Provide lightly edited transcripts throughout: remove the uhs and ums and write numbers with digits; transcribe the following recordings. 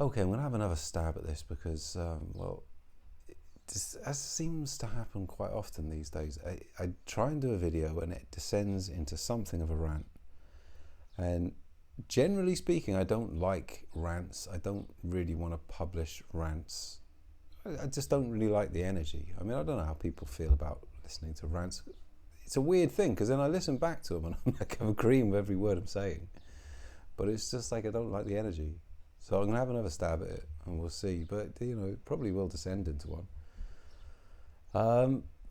Okay, I'm going to have another stab at this because, this as seems to happen quite often these days. I try and do a video and it descends into something of a rant. And generally speaking, I don't like rants. I don't really want to publish rants. I just don't really like the energy. I mean, I don't know how people feel about listening to rants. It's a weird thing because then I listen back to them and I'm like, I'm agreeing with every word I'm saying. But it's just like I don't like the energy. So I'm going to have another stab at it and we'll see. But, it probably will descend into one.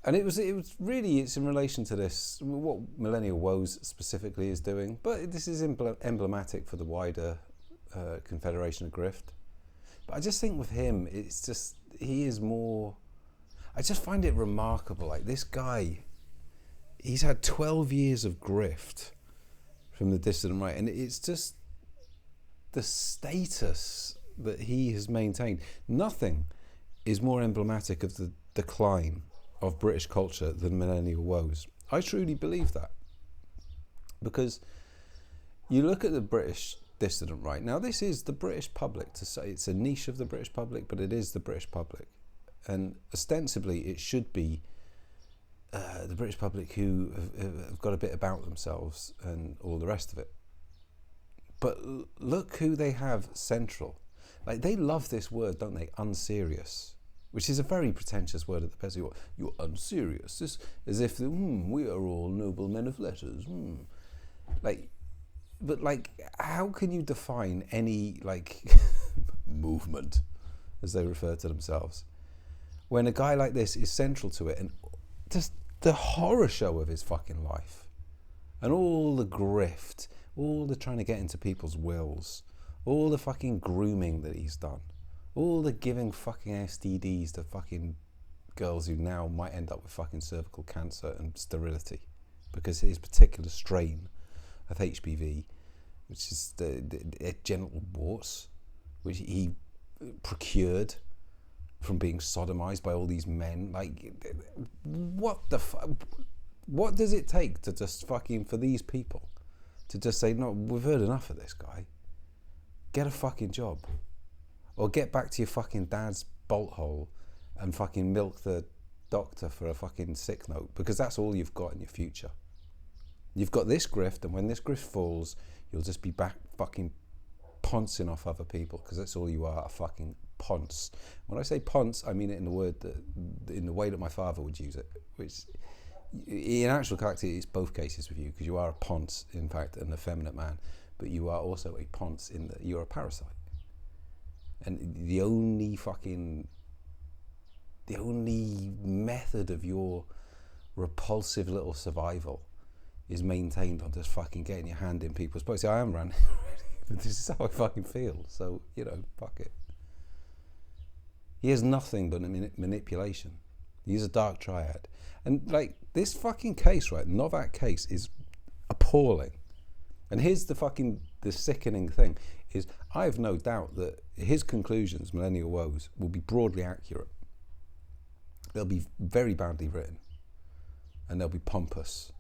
And it's in relation to this, what Millennial Woes specifically is doing. But this is emblematic for the wider Confederation of Grift. But I just think with him, he is more, I just find it remarkable. Like this guy, he's had 12 years of grift from the dissident right. And it's just the status that he has maintained. Nothing is more emblematic of the decline of British culture than Millennial Woes. I truly believe that. Because you look at the British dissident right. Now this is the British public, to say it's a niche of the British public, but it is the British public. And ostensibly it should be the British public who have got a bit about themselves and all the rest of it. But look who they have central. Like they love this word, don't they? Unserious. Which is a very pretentious word at the best. You're unserious. This, as if we are all noble men of letters. But how can you define any movement, as they refer to themselves, when a guy like this is central to it, and just the horror show of his fucking life, and all the grift, all the trying to get into people's wills, all the fucking grooming that he's done. All the giving fucking STDs to fucking girls who now might end up with fucking cervical cancer and sterility because his particular strain of HPV, which is the genital warts, which he procured from being sodomized by all these men. Like, what the fuck? What does it take to just fucking, for these people to just say, no, we've heard enough of this guy. Get a fucking job. Or get back to your fucking dad's bolt hole and fucking milk the doctor for a fucking sick note, because that's all you've got in your future. You've got this grift, and when this grift falls, you'll just be back fucking poncing off other people, because that's all you are, a fucking ponce. When I say ponce, I mean it in the way that my father would use it, which in actual fact it's both cases with you, because you are a ponce, in fact, an effeminate man, but you are also a ponce in that you're a parasite. And the only method of your repulsive little survival is maintained on just fucking getting your hand in people's pockets. See, I am ranting, but this is how I fucking feel. So, fuck it. He has nothing but manipulation. He's a dark triad. And this fucking case, right, Novak case is appalling. And here's the sickening thing, is I have no doubt that his conclusions, Millennial Woes, will be broadly accurate. They'll be very badly written. And they'll be pompous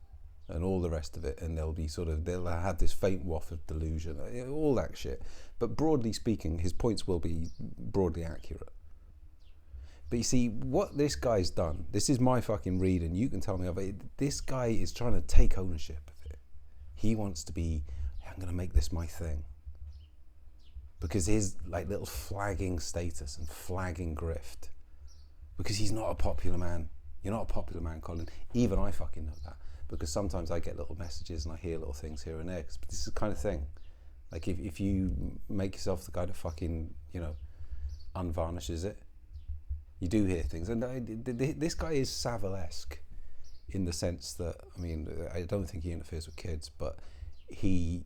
and all the rest of it. And they'll have this faint waft of delusion, all that shit. But broadly speaking, his points will be broadly accurate. But you see, what this guy's done, this is my fucking read, and you can tell me of it, this guy is trying to take ownership of it. He wants to be, I'm going to make this my thing. Because his little flagging status and flagging grift. Because he's not a popular man. You're not a popular man, Colin. Even I fucking know that. Because sometimes I get little messages and I hear little things here and there. Because this is the kind of thing. Like if you make yourself the guy that fucking, unvarnishes it, you do hear things. And this guy is Savile-esque in the sense that, I don't think he interferes with kids, but he's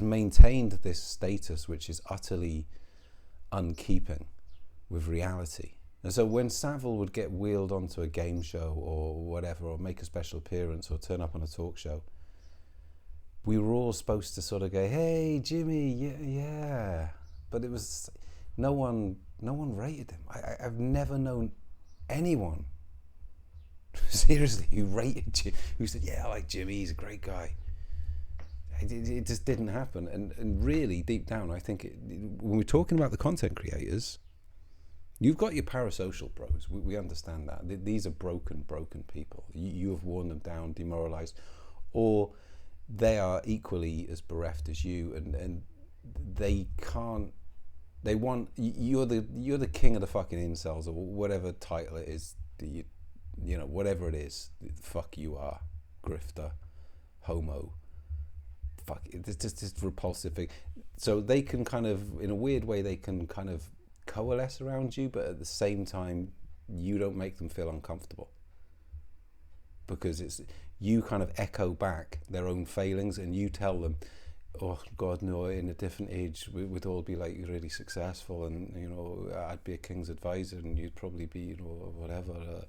maintained this status which is utterly unkeeping with reality. And so when Savile would get wheeled onto a game show or whatever, or make a special appearance or turn up on a talk show, we were all supposed to sort of go, hey Jimmy, yeah. But it was no one rated him. I've never known anyone seriously who rated Jimmy, who said, yeah, I like Jimmy, he's a great guy. it just didn't happen. And really, deep down, I think when we're talking about the content creators, you've got your parasocial bros. We understand that. These are broken people. You have worn them down, demoralized, or they are equally as bereft as you, and they can't. They want you're the king of the fucking incels, or whatever title it is. Whatever it is, fuck you are, grifter, homo. Fuck, it's just this repulsive thing. So they can kind of, in a weird way, they can kind of coalesce around you, but at the same time, you don't make them feel uncomfortable, because it's you kind of echo back their own failings, and you tell them, oh God, no, in a different age we'd all be like really successful, and I'd be a king's advisor, and you'd probably be whatever,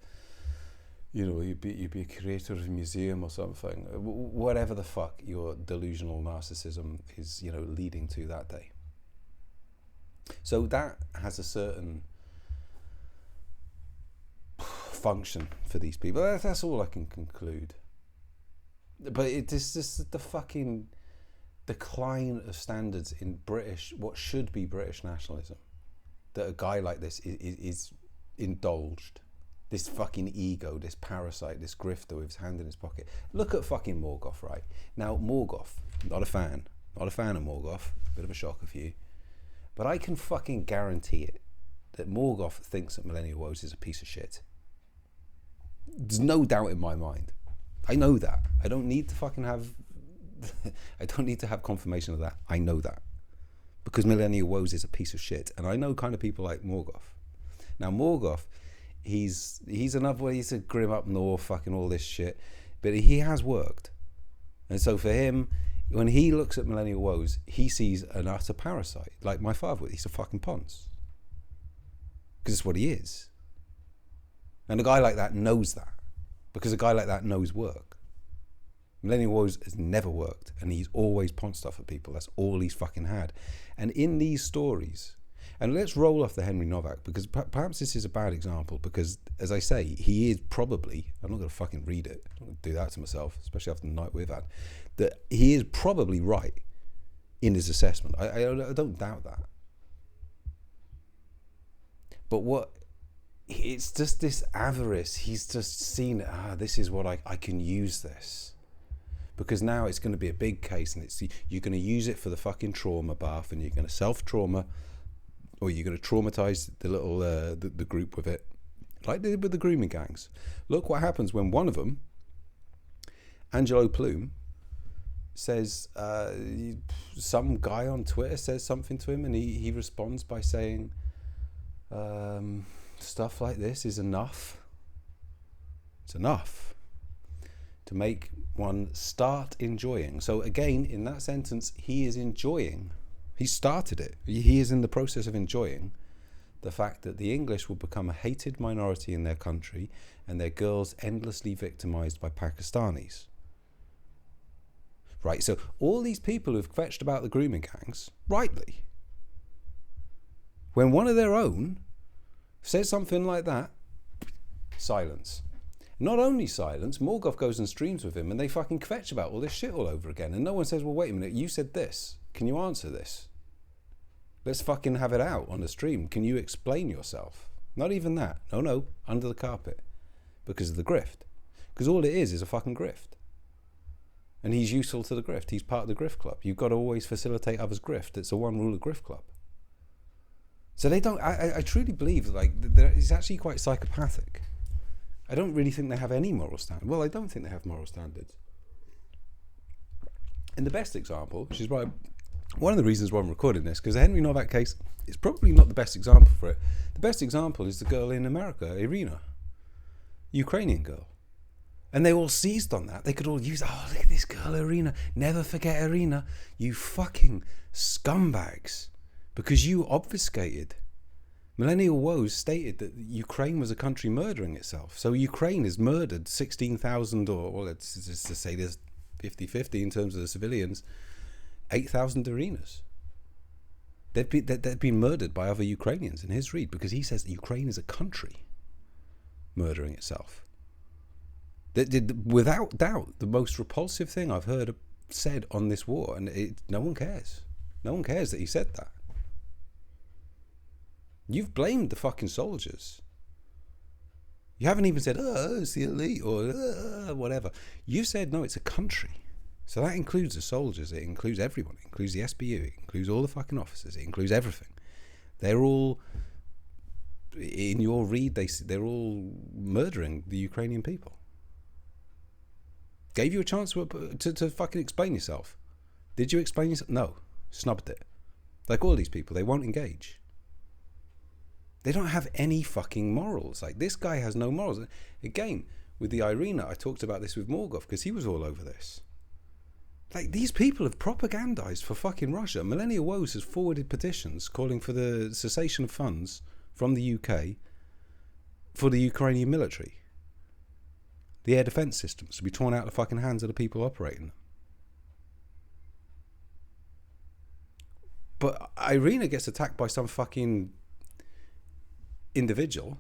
you'd be a curator of a museum or something, whatever the fuck your delusional narcissism is leading to that day. So that has a certain function for these people. That's all I can conclude. But it's just the fucking decline of standards in what should be British nationalism, that a guy like this is indulged. This fucking ego, this parasite, this grifter with his hand in his pocket. Look at fucking Morgoth, right? Now, Morgoth, not a fan of Morgoth, bit of a shocker for you, but I can fucking guarantee it, that Morgoth thinks that Millennial Woes is a piece of shit. There's no doubt in my mind. I know that. I don't need to fucking have I don't need to have confirmation of that. I know that. Because Millennial Woes is a piece of shit. And I know kind of people like Morgoth. Now, Morgoth, he's another way, he's a grim up north, fucking all this shit. But he has worked. And so for him, when he looks at Millennial Woes, he sees an utter parasite. Like my father would. He's a fucking ponce. Because it's what he is. And a guy like that knows that. Because a guy like that knows work. Millennial Woes has never worked, and he's always ponced stuff at people. That's all he's fucking had. And in these stories, and let's roll off the Henry Novak, because perhaps this is a bad example, because as I say, he is probably, I'm not going to fucking read it, I'm not going to do that to myself, especially after the night we've had, that he is probably right in his assessment. I don't doubt that. But it's just this avarice. He's just seen, this is what I can use this. Because now it's going to be a big case, and you're going to use it for the fucking trauma bath, and you're going to self-trauma, or you're going to traumatize the little the group with it, like they did with the grooming gangs. Look what happens when one of them, Angelo Plume, says, some guy on Twitter says something to him, and he responds by saying, stuff like this is enough. It's enough to make one start enjoying. So again, in that sentence, he is enjoying. He started it. He is in the process of enjoying the fact that the English will become a hated minority in their country, and their girls endlessly victimized by Pakistanis. Right, so all these people who've fetched about the grooming gangs, rightly, when one of their own says something like that, silence. Not only silence, Morgoth goes and streams with him, and they fucking kvetch about all this shit all over again. And no one says, well, wait a minute, you said this. Can you answer this? Let's fucking have it out on the stream. Can you explain yourself? Not even that. No, under the carpet. Because of the grift. Because all it is a fucking grift. And he's useful to the grift. He's part of the grift club. You've got to always facilitate others' grift. It's a one rule of grift club. So they don't, I truly believe that it's actually quite psychopathic. I don't really think they have any moral standards. Well, I don't think they have moral standards. And the best example, which is why one of the reasons why I'm recording this, because the Henry Novak case is probably not the best example for it. The best example is the girl in America, Irina, Ukrainian girl. And they all seized on that. They could all use, oh, look at this girl, Irina. Never forget Irina. You fucking scumbags. Because you obfuscated. Millennial Woes stated that Ukraine was a country murdering itself. So Ukraine has murdered 16,000, or well, let's just say there's 50-50 in terms of the civilians, 8,000 Irinas. They've been murdered by other Ukrainians in his read, because he says that Ukraine is a country murdering itself. Without doubt, the most repulsive thing I've heard said on this war, and no one cares. No one cares that he said that. You've blamed the fucking soldiers. You haven't even said, oh, it's the elite or whatever. You said, no, it's a country. So that includes the soldiers. It includes everyone. It includes the SBU. It includes all the fucking officers. It includes everything. They're all, in your read, they're all murdering the Ukrainian people. Gave you a chance to fucking explain yourself. Did you explain yourself? No. Snubbed it. Like all these people, they won't engage. They don't have any fucking morals. Like, this guy has no morals. Again, with the Irina, I talked about this with Morgoth because he was all over this. Like, these people have propagandized for fucking Russia. Millennial Woes has forwarded petitions calling for the cessation of funds from the UK for the Ukrainian military. The air defense systems to be torn out of the fucking hands of the people operating them. But Irina gets attacked by some fucking individual,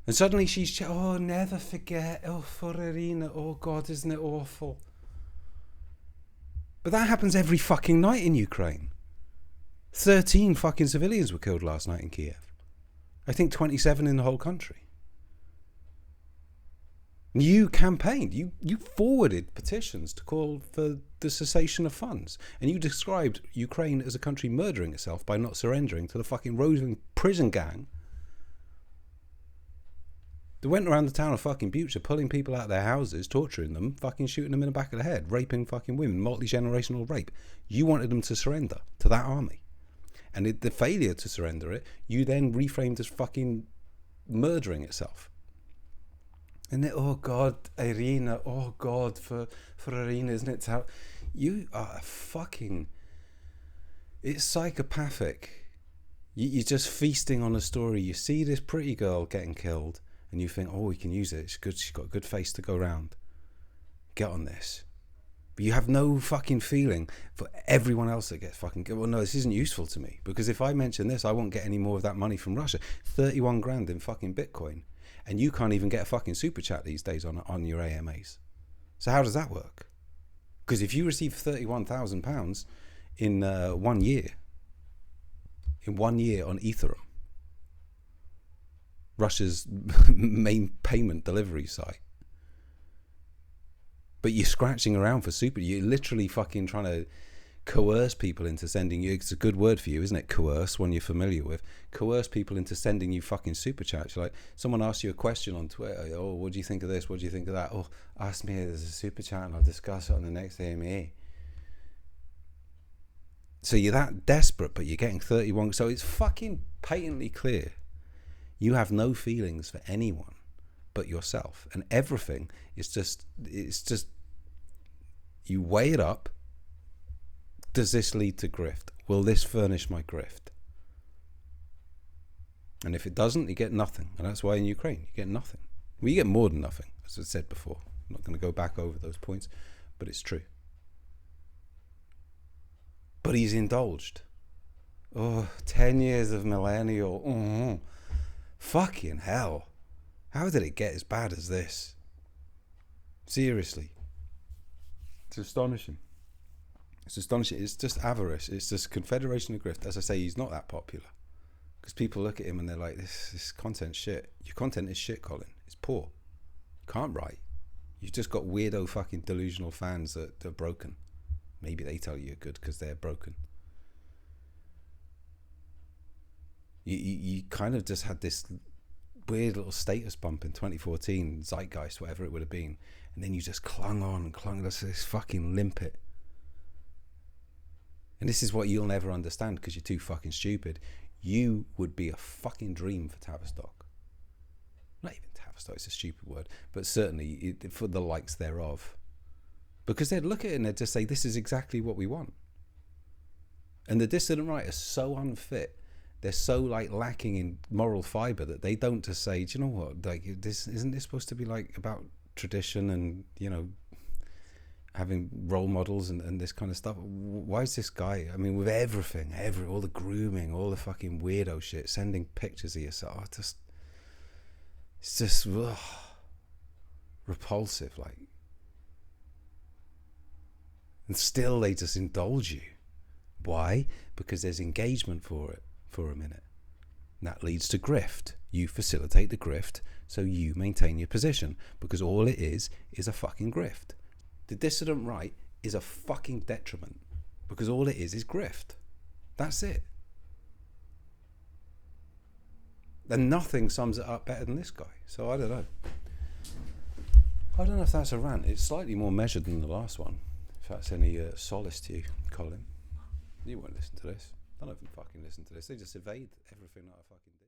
and suddenly she's, oh, never forget, oh, for Irina, oh God, isn't it awful? But that happens every fucking night in Ukraine. 13 fucking civilians were killed last night in Kiev. I think 27 in the whole country. You campaigned, you forwarded petitions to call for the cessation of funds, and you described Ukraine as a country murdering itself by not surrendering to the fucking roving prison gang that went around the town of fucking Bucha, pulling people out of their houses, torturing them, fucking shooting them in the back of the head, raping fucking women, multi-generational rape. You wanted them to surrender to that army, and the failure to surrender it, you then reframed as fucking murdering itself. And then, oh God, Irina, oh God, for Irina, isn't it? You are fucking, it's psychopathic. You're just feasting on a story. You see this pretty girl getting killed, and you think, oh, we can use it. It's good. She's got a good face to go around. Get on this. But you have no fucking feeling for everyone else that gets fucking killed. Well, no, this isn't useful to me, because if I mention this, I won't get any more of that money from Russia. 31 grand in fucking Bitcoin. And you can't even get a fucking super chat these days on your AMAs. So how does that work? Because if you receive £31,000 in 1 year, on Ethereum, Russia's main payment delivery site, but you're scratching around for super, you're literally fucking trying to coerce people into sending you, it's a good word for you, isn't it? Coerce, one you're familiar with. Coerce people into sending you fucking super chats. Like, someone asks you a question on Twitter, oh, what do you think of this? What do you think of that? Oh, ask me as a super chat and I'll discuss it on the next AMA. So you're that desperate, but you're getting 31. So it's fucking patently clear you have no feelings for anyone but yourself. And everything is just, you weigh it up. Does this lead to grift? Will this furnish my grift? And if it doesn't, you get nothing. And that's why in Ukraine, you get nothing. Well, you get more than nothing, as I said before. I'm not going to go back over those points, but it's true. But he's indulged. Oh, 10 years of Millennial. Oh, fucking hell. How did it get as bad as this? Seriously. It's astonishing. It's astonishing. It's just avarice. It's just Confederation of Grift. As I say, he's not that popular. Because people look at him and they're like, this content's shit. Your content is shit, Colin. It's poor. You can't write. You've just got weirdo fucking delusional fans that are broken. Maybe they tell you you're good because they're broken. You kind of just had this weird little status bump in 2014, zeitgeist, whatever it would have been. And then you just clung on and clung to this fucking limpet. And this is what you'll never understand because you're too fucking stupid. You would be a fucking dream for Tavistock. Not even Tavistock, it's a stupid word. But certainly for the likes thereof. Because they'd look at it and they'd just say, this is exactly what we want. And the dissident right are so unfit. They're so like lacking in moral fibre that they don't just say, do you know what? Like, this isn't this supposed to be like about tradition and, you know, having role models and this kind of stuff? Why is this guy, I mean, with everything, all the grooming, all the fucking weirdo shit, sending pictures of yourself, it's just repulsive. Like, And still they just indulge you. Why? Because there's engagement for it for a minute. And that leads to grift. You facilitate the grift so you maintain your position, because all it is a fucking grift. The dissident right is a fucking detriment, because all it is grift. That's it. And nothing sums it up better than this guy. So I don't know. I don't know if that's a rant. It's slightly more measured than the last one. If that's any solace to you, Colin. You won't listen to this. I don't even fucking listen to this. They just evade everything that I fucking do.